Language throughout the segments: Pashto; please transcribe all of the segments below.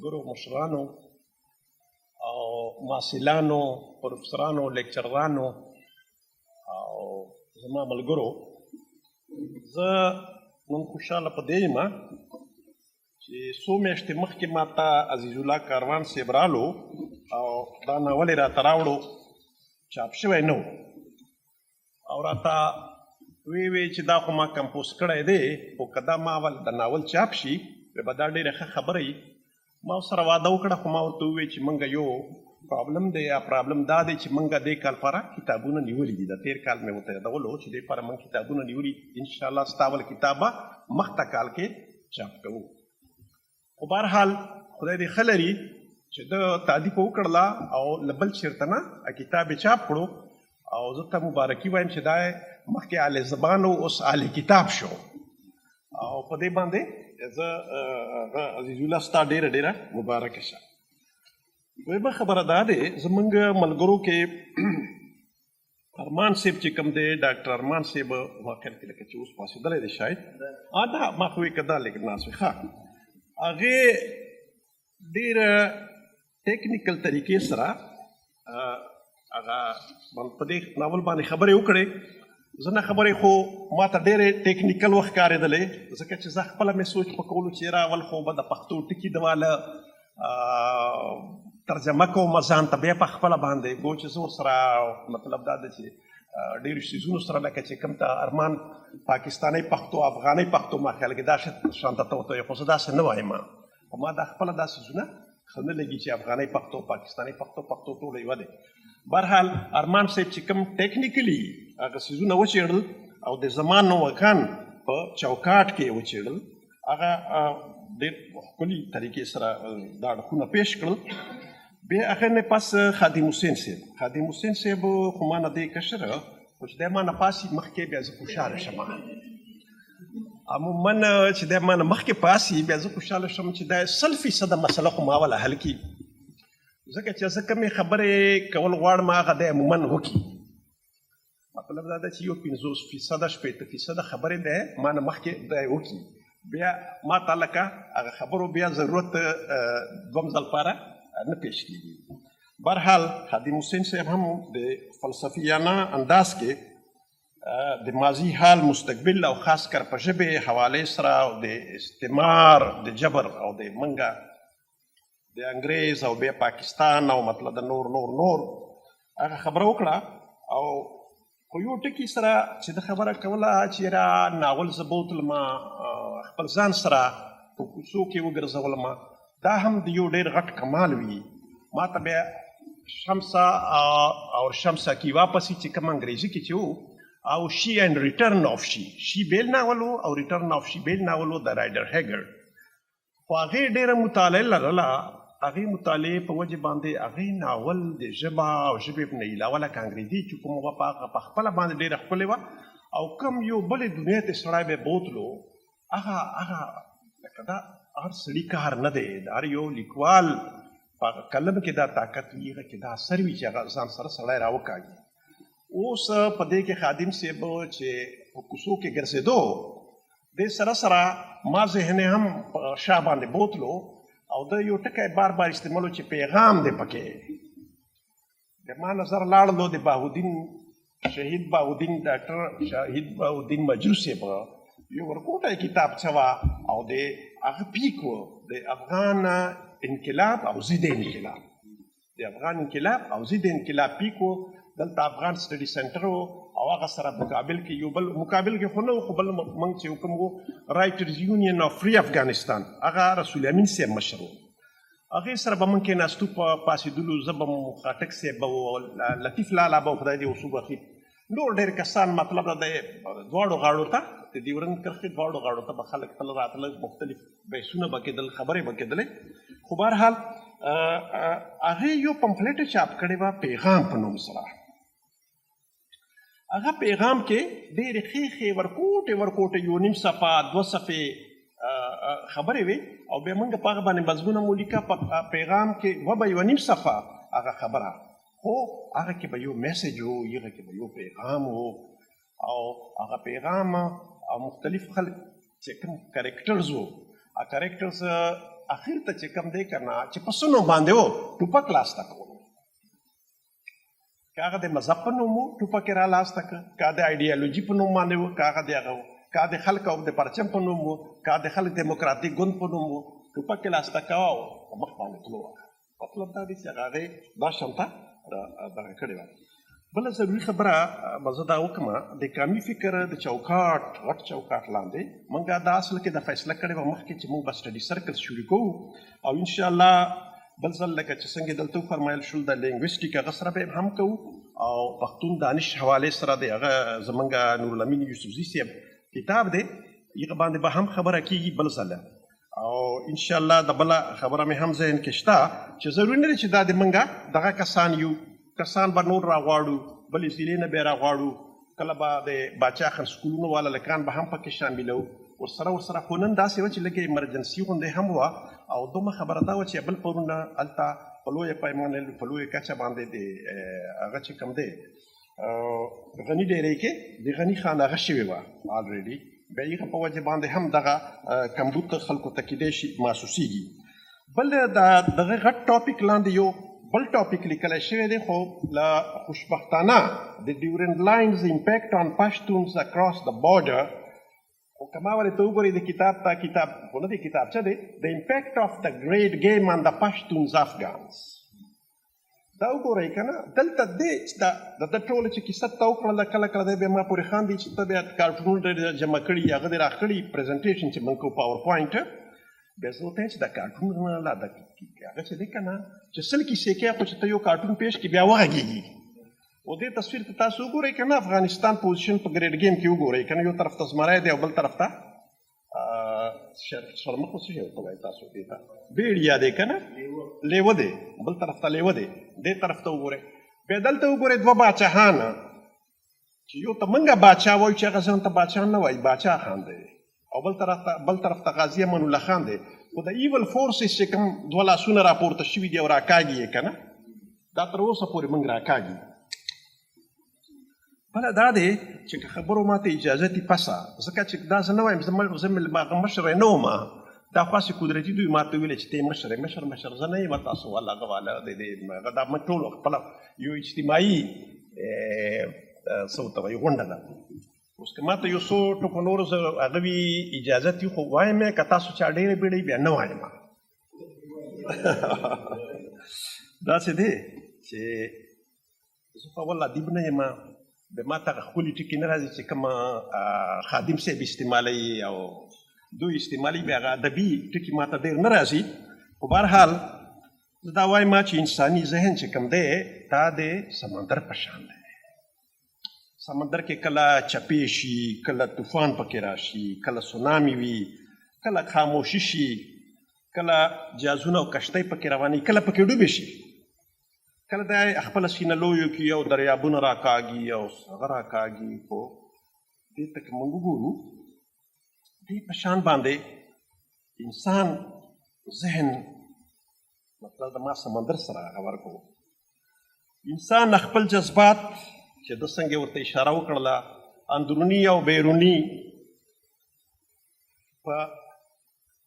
ملګرو مشرانو او محصلانو پروفیسرانو لیکچرانو او زما ملګرو، زه نن خوشحاله په دې یم چې څو میاشتې مخکې ما ته عزیز الله کاروان صاحب رالو او دا ناول یې راته راوړو، چاپ شوی نه و او راته وی چې دا خو ما کمپوز کړی دی، خو که دا ما اول د ناول چاپ شي به دا ډېره ښه خبره وي. ما ورسره واده وکړه، خو ما ورته وویل چې موږ یو پرابلم دی، یا پرابلم دا دی چې موږ دې کال لپاره کتابونه نیولي دي. د تېر کال مې ورته یادولو چې دې لپاره موږ کتابونه نیولي، انشاءالله ستا اول کتاب به مخته کال کې چاپ کوو. خو بهرحال خدای دې ښه لري چې ده تعریف وکړله او له بل چېرته نه کتاب یې چاپ کړو، او زه ته مبارکي وایم چې دا مخکې اهل زبان و، اوس اهل کتاب شو. او په دې باندې زه عزیز الله ستا ډېره ډېره مبارکه شه. دویمه خبره دا دی، زموږ ملګرو کې ارمان صاحب چې کوم دی، ډاکټر ارمان صاحب واقعا کې لکه چې اوس پاسېدلی دی شاید، دا ما خو یې که دا لیک ناست وي، ښه هغې ډېره ټیکنیکل طریقې سره هغه په دې ناول باندې خبرې وکړې. ځینې خبرې خو ما ته ډېرې ټیکنیکل وښکارېدلې، ځکه چې زه خپله مې سوچ په کولو چې یاره اول خو به د پښتو ټکي د واله ترجمه کوم ځان ته، بیا په خپله باندې ګو چې زه ورسره مطلب دا ده چې ډېرو څیزونو سره لکه چې کوم ته ارمان پاکستاني پښتو افغاني پښتو ما خیال کې دا شانته ته ورته وایي، خو زه داسې نه وایم. خو ما دا خپله دا څیزونه ښه نه لګي چې افغاني پښتو پاکستاني پښتو ټوله یوه دی. بهرحال ارمان صاحب چې کوم ټیکنیکلي هغه څیزونه وڅېړل او د زمان نوکان په چوکاټ کې یې وڅېړل، هغه ډېر ښکلي طریقې سره دا اړخونه پیش کړل. بیا هغه نه پس خادم حسین صاحب خو ما نه دی کشره، خو چې دی ما نه پاسي مخکې بیا زه خوشحاله شم. عموما چې دی ما نه مخکې پاسي بیا زه خوشحاله شم چې دا 100% مسله خو ما وله حل کړي، ځکه چې زه کومې خبرې کول غواړم هغه دی عموما وکړي. مطلب دا ده چې یو 50% خبرې دی ما نه مخکې دی وکړي، بیا ما ته لکه هغه خبرو بیا ضرورت دوم ځل لپاره نه پیش کېږي. بهرحال خادم حسین صاحب هم د فلسفیانه انداز کې د ماضي حال مستقبل او خاص کر په ژبې حوالې سره او د استعمار د جبر او د منګه د انګریز او بیا پاکستان او مطلب د نور هغه خبره وکړه. او خو یو ټکي سره چې د خبره کوله چې را ناول زه بوتلم خپل ځان سره په کوڅو کې وګرځولم، دا هم د یو ډېر غټ کمال وي. ما ته بیا شمسه او شمسه کې واپسې چې کوم انګریزي کې چې و او شي اینډ ریټرن آف شي بیل ناول و او ریټرن آف شي بیل ناول و د رایډر هیګر. خو هغې ډېره مطالعه لرله، هغې مطالعې په وجې باندې هغې ناول د ژبه او ژبې نه علاوه لکه انګریزي چې کومه وه په خپله باندې ډېره ښکلې وه، او کوم یو بلې دنیا ته سړی به بوتلو هغه لکه دا هر سړي کار نه دی، د هر یو لیکوال په قلم کې دا طاقت وي، هغه کې دا اثر وي چې هغه ځان سره سړی راوکاږي. اوس په دې کې خادم صاحب چې په کوڅو کې ګرځېدو، دې سره ما ذهن هم په شا باندې بوتلو او د یو ټکی بار استعمالو چې پیغام دی پکې. د ما نظر لاړلو د شهید بهاودین ډاکټر شهید بهاودین مجروح صاحب یو ورکوټی کتابچه وه او د هغه پیک و د افغان انقلاب او ضد انقلاب، د افغان انقلاب او ضد انقلاب پیک و. دلته افغان سټډي سنټر و او هغه سره مقابل کې یو بل مقابل کې خو نه و، خو بل موږ چې کوم و رایټرز یونین آف فري افغانستان، هغه رسول امین صاحب مشر و. هغې سره به موږ کېناستو په پاسېدلو، زه به مو خاټک صاحب به و، لطیف لالا به و، خدای دې اوسو بخي، نور ډېر کسان. مطلب د دواړو غاړو ته د ډیورنډ کرښې دواړو غاړو ته به خلک تله راتله، مختلف بحثونه به کېدل، خبرې به کېدلې. خو بهرحال هغې یو پمفلیټ چاپ کړې وه پیغام په نوم سره. هغه پیغام کې ډېرې ښې ورکوټې یو نیم صفحه 2 صفحې خبرې وې، او بیا موږ په هغه باندې مضمونه مو لیکه. په پیغام کې به یوه نیم صفحه هغه خبره، خو هغه کې به یو میسج و، هغه کې به یو پیغام و، او هغه پیغام او مختلف خلک چې کوم کرکټرز و، هغه کرکټرز اخر ته چې کوم دی که نه چې په سنو باندې و ټوپک لاسته کول، که هغه د مذهب په نوم و ټوپک یې را لاسته کړه، که د ایډیالوژي په نوم باندې و، که هغه د هغه و، که د خلک او د پرچم په نوم و، که د خلک دیموکراتیک ګوند په نوم و، ټوپک یې لاسته کوه او په مخ باندې تلو. مطلب دا دی چې هغې دا شمته دغه کړې وه. بله ضروري خبره به زه دا وکړم، د قومي فکر د چوکاټ غټ چوکاټ لاندې موږ دا اصل کې د فیصله کړې وه مخکې چې موږ به سټډي سرکلز شروع کوو، او انشاءالله بل ځل لکه چې څنګه دلته وفرمایل شول د لینګویسټیک هغه سره به هم کوو، او پښتون دانش حوالې سره د هغه زمونږ نورالامین یوسفزي صاحب کتاب دی هغه باندې به هم خبره کېږي بل ځله. او انشاءالله د بله خبره مې هم ذهن کې شته چې ضروري نه دی چې دا د موږ دغه کسان یو، کسان به نور راغواړو، بلې ضلعې نه به یې راغواړو، کله به د باچا خان سکولونو والا لکان به هم پکې شاملو ورسره. خو نن داسې وه چې لږ ایمرجنسي غوندې هم وه، او دومره خبره دا وه چې بل پرونه هلته په لویه پیمانه په لویه کچه باندې د هغه چې کوم دی غني ډیرۍ کې د غني خان هغه شوې وه الریډي، بیا هغه په وجه باندې هم دغه کمبود خلکو ته کیدای شي محسوسیږي. بل دغه غټ ټاپک لاندې یو بل ټاپک لیکلی شوی دی، خو له خوشبختانه د ډیورنډ لاینز امپیکټ آن پشتونز اکراس د بارډر، خو که ما ورته وګورئ د کتاب ته کتاب خو نه دی کتابچه دی، د امپیکټ آف د ګریټ ګیم آن د پشتونز افغانز، دا وګورئ که نه دلته دی چې د ده ټوله چې کیسه ته وکړله کله کله دی بیا ما پورې خاندي چې ته بیا کارټونونه جمع کړي هغه دې راکړي پریزنټیشن چې موږ کوو پاور پوینټ، بیا زه ورته چې دا کارټونونه لا د هغه چې دی که نه چې سل کیسې کوي خو چې ته یو کارټون پیش کړي بیا وغږېږي. او دې تصویر ته تاسو وګورئ که نه افغانستان پوزیشن په ګریډ ګیم کې وګورئ که نه، یو طرف ته زمری دی او بل طرف ته شرمخ څه شی ورته وایي تاسو دې ته بیړیا دی که نه لیوه دی، بل طرف ته لیوه دی، دې طرف ته وګورئ. بیا دلته وګورئ دوه باچاهان چې یو ته موږ باچا وایو چې هغه ځان ته باچا نه وایي باچا خان دی، او بل طرف ته غازي امان الله خان دی. خو د ایول فورسز چې کوم دوه لاسونه راپورته شوي دي او راکاږي یې که نه دا تر اوسه پورې موږ راکاږي. بله دا دی چې که خبرو ماته اجازه دي پسه، ځکه چې دا زه نه وایم زه هغه مشر نه وم، دا خاصې قدرتي دوی ماته ویلې چې ته یې مشر زه نه یم، تاسو والا هغه والا دا موږ ټول خپله یو اجتماعي څه ورته وایي غونډه ده. اوس که ماته یو څو ټکو نورو زه هغه وي اجازت وي خو وایم یې که تاسو چا ډېرې بیړۍ بیا نه وایم. داسې دی چې زه خو اول ادیب نه یم، د ما ته ښکلي ټکي نه راځي چې کوم خادم صاحب استعمالوي او دوی استعمالي بیا هغه ادبي ټکي ما ته ډېر نه راځي. خو بهرحال زه دا وایم چې انساني ذهن چې کوم دی دا د سمندر په شان دی. سمندر کې کله چپې شي، کله طوفان پکې راشي، کله سونامي وي، کله خاموشي شي، کله جهازونه او کشتۍ پکې روانې، کله پکې ډوبې شي، کله د خپله سینه لویو کې یو دریابونه راکاږي او هغه راکاږي. خو دې ته که موږ وګورو دې په شان باندې انسان ذهن مطلب د ما سمندر سره هغه ورکړو. انسان خپل جذبات چې ده څنګه ورته اشاره وکړله اندروني او بیروني په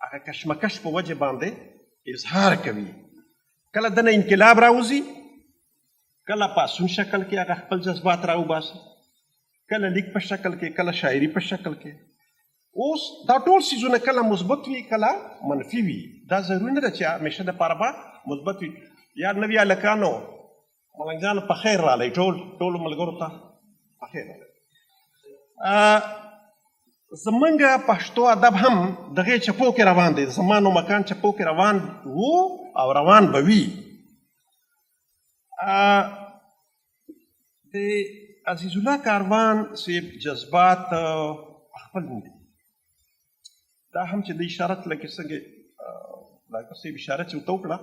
هغه کشمکش په وجه باندې اظهار کوي. کله دنه انقلاب راوځي، کله پاسون شکل کې هغه خپل جذبات راوباسي، کله لیک په شکل کې، کله شاعري په شکل کې. اوس دا ټول څیزونه کله مثبت وي کله منفي وي، دا ضروري نه ده چې همیشه دپاره به مثبت وي. یار نوي هلکانو ملنګانو په خیر رالی، ټولو ملګرو ته په خیر رالی. زمونږ پښتو ادب هم دغې چپو کې روان دی، زمان و مکان چپو کې روان وو او روان به وي. د عزیز الله کاروان صاحب جذبات خپل نه دي، دا هم چې د اشارت لکه څنګه ډاکټر صاحب اشاره چې ورته وکړه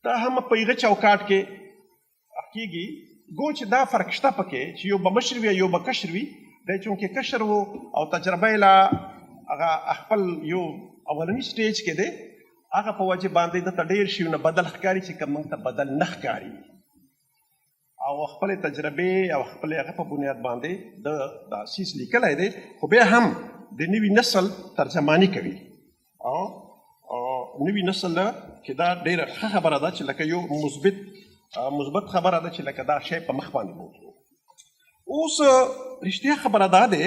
دا هم په هغه چوکاټ کې کېږي. ګو چې دا فرق شته پکې چې یو به مشر وي یو به کشر وي. دی چونکې کشر و او تجربه یې لا هغه خپل یو اولني سټیج کې دی، هغه په وجه باندې دته ډېر شیونه بدل ښکاري چې کوم موږ ته بدل نه ښکاري، او خپلې تجربې او خپلې هغه په بنیاد باندې دا سیس لیکلی دی. خو بیا هم د نوي نسل ترجماني کوي او نوي نسل کې دا ډېره ښه خبره ده چې لکه یو مثبت خبره ده چې لکه دا شی په مخ باندې موضوع. اوس رښتیا خبره دا دی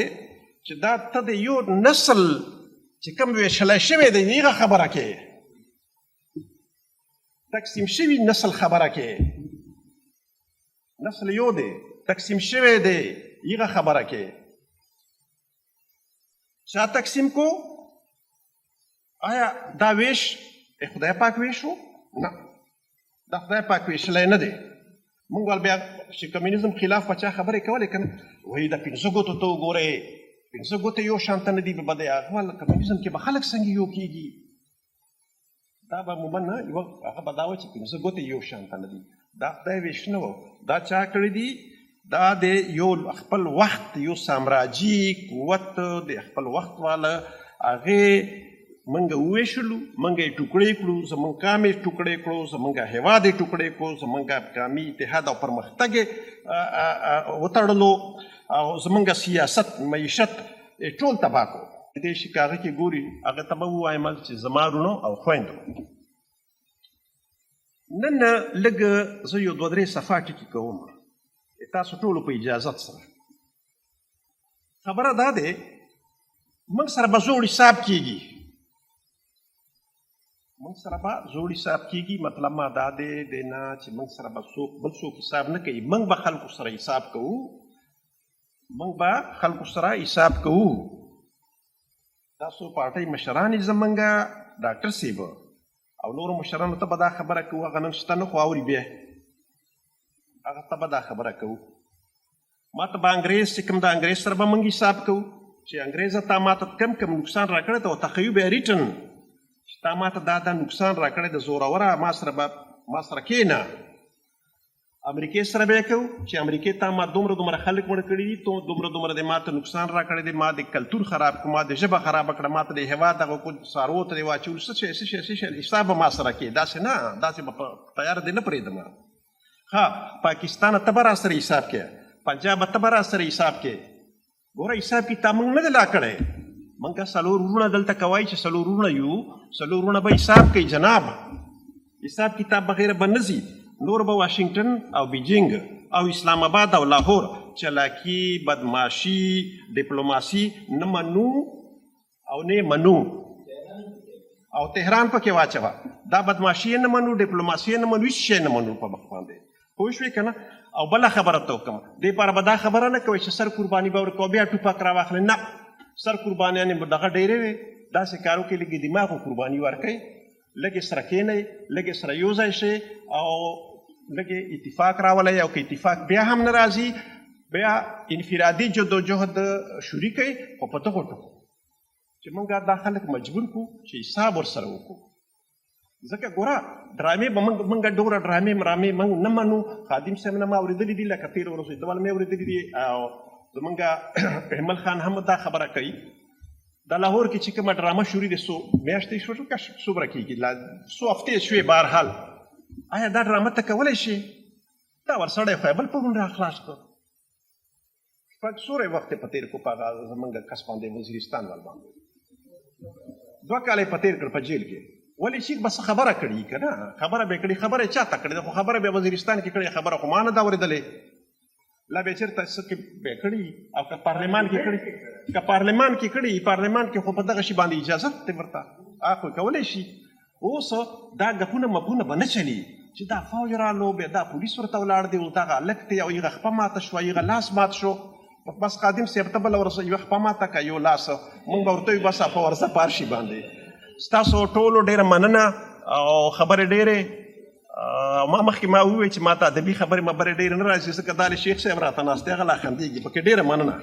چې دا ته د یو نسل چې کوم ویشلی شوی دی هغه خبره کوې، تقسیم شوي نسل خبره کوې. نسل یو دی، تقسیم شوی دی، هغه خبره کوې. چا تقسیم کو؟ آیا دا ویش خدای پاک ویشو؟ نه، دا خدای پاک ویشلی نه دی. موږ ول بیا چې کمیونیزم خلاف په چا خبرې کولې که نه، وایي د پنځه ګوتو ته وګورئ، پنځه ګوتې یو شان ته نه دي به دی. هغه ول کمیونیزم کې به خلک څنګه یو کېږي؟ دا به عموما یوه هغه به دا وه چې پنځه ګوتې یو شان ته نه دي. دا خدای ویش نه و، دا چا کړي دي؟ دا د یو خپل وخت یو سامراجي قوت د خپل وخت والا هغې منګه وویشلو، منګه یې ټوکړې کړو، زمونږ قام یې ټوکړې کړو، زمونږ هېواد یې ټوکړې کړو، زمونږ قامي اتحاد او پرمختګ یې وتړلو، او زمونږ سیاست معیشت یې ټول تباه کړو. د دې شي که هغه کې ګوري هغه ته به ووایم چې زما وروڼو او خویندو، نن لږ زه یو دوه درې صفحه ټکي کوم تاسو ټولو په اجازت سره. خبره دا دی موږ سره به زوړ حساب کېږي، موږ سره به زوړ حساب کېږي. مطلب ما دا دی نه چې موږ سره به بل څوک حساب نه کوي، موږ به خلکو سره حساب کوو، موږ به خلکو سره حساب کوو. تاسو پارټۍ مشران یې زمونږ ډاکټر صاحب او نورو مشرانو ته به دا خبره کوو، هغه نن شته نه خو اوري بیا هغه ته به دا خبره کوو. ما ته به انګریز چې کوم د انګریز سره به موږ حساب کوو چې انګریزه تا ما ته کم نقصان راکړی ته تخیو به ریټن چې تا ما ته دا نقصان راکړی د زوروره ما سره کښېنه. امریکې سره به یې کوو چې امریکې تا ما دومره خلک مړه کړي دي، تو دومره د ما ته نقصان راکړی دی، ما د کلتور خراب کړو، ما د ژبه خرابه کړه، ما ته د هېواد دغه څاروو ته دې واچولو، څه شی حساب به ما سره کوې. داسې نه، داسې به په تیاره دې نه پرېږدم. ها پاکستان ته به را سره حساب کوې، پنجاب ته به را سره حساب کوې. ګوره حساب کتاب موږ نه دی لا کړی. موږ څلور وروڼه دلته کوای چې څلور وروڼه یو، څلور وروڼه به حساب کوي جناب، حساب کتاب بغیره به نه ځي. نور به واشنگټن او بیجینګ او اسلام آباد او لاهور چلاکي، بدماشي، ډیپلوماسي نه منو او نه منو، او تهران پکې واچوه. دا بدماشي نه منو، ډیپلوماسي نه منو، هېڅ شی نه منو په مخ باندې. پوه شوې که نه؟ او بله خبره ته وکړم، دې پاره به دا خبره نه کوئ چې سر قرباني به ورکوو بیا ټوپک راواخلئ. نه، سر قربانیانې به دغه ډېرې وې. داسې کارو کې لږې دماغو قرباني ورکوئ، لږې سره کښېنئ، لږې سره یو ځای شئ او لږې اتفاق راولئ. او که اتفاق بیا هم نه راځي بیا انفرادي جدوجهد شریکئ، خو په دغو ټکو چې موږ دا خلک مجبور کړو چې حساب ورسره وکړو. ځکه ګوره ډرامې به موږ ډوره ډرامې مرامې موږ نه منو. خادم صاحب نه ما اورېدلي دي، لکه تېره ورځ دول مې اورېدلي دي، او زمونږ احمد خان هم دا خبره کوي. د لاهور کې چې کومه ډرامه شروع دي څو میاشتې شوه که څومره کېږي، څو هفتې شوې. بهرحال آیا دا ډرامه ته کولی شي؟ دا ورسړی خو یې بل پرون راخلاص کړ. شپږ سوری وخت یې په تېر کړو په هغه زمونږ کس باندې، وزیرستان وال باندې 2 کاله یې په تېر کړ په جیل کې. ولې چې بس خبره کړي که نه، خبره به یې کړي، خبره یې چا ته کړې ده، خو خبره به یې وزیرستان کې کړې، خبره خو ما نه ده اورېدلې. لا به یې چېرته څه کې به یې کړي، او که پارلمان کې کړي، که پارلمان کې کړي، پارلمان کې خو په دغه شي باندې اجازت دی ورته، هغه خو کولی شي. اوس دا ګپونه مپونه به نه چلي چې دا فوج رالو، بیا دا پولیس ورته ولاړ دی، او دغه هلک دی، او هغه خپه ماته شوه، هغه لاس مات شو. بس خادم صاحب ته بله ورځ یوه خپه ماته که یو لاس، مونږ به ورته وایو بس په ورځه پارشي باندې. ستاسو ټولو ډېره مننه او خبرې ډېرې. ما مخکې ما وویل چې ما ته ادبي خبرې مبرې ډېرې نه راځي، ځکه دا له شیخ صاحب راته ناست دی، هغه لا خندېږي پکې. ډېره مننه.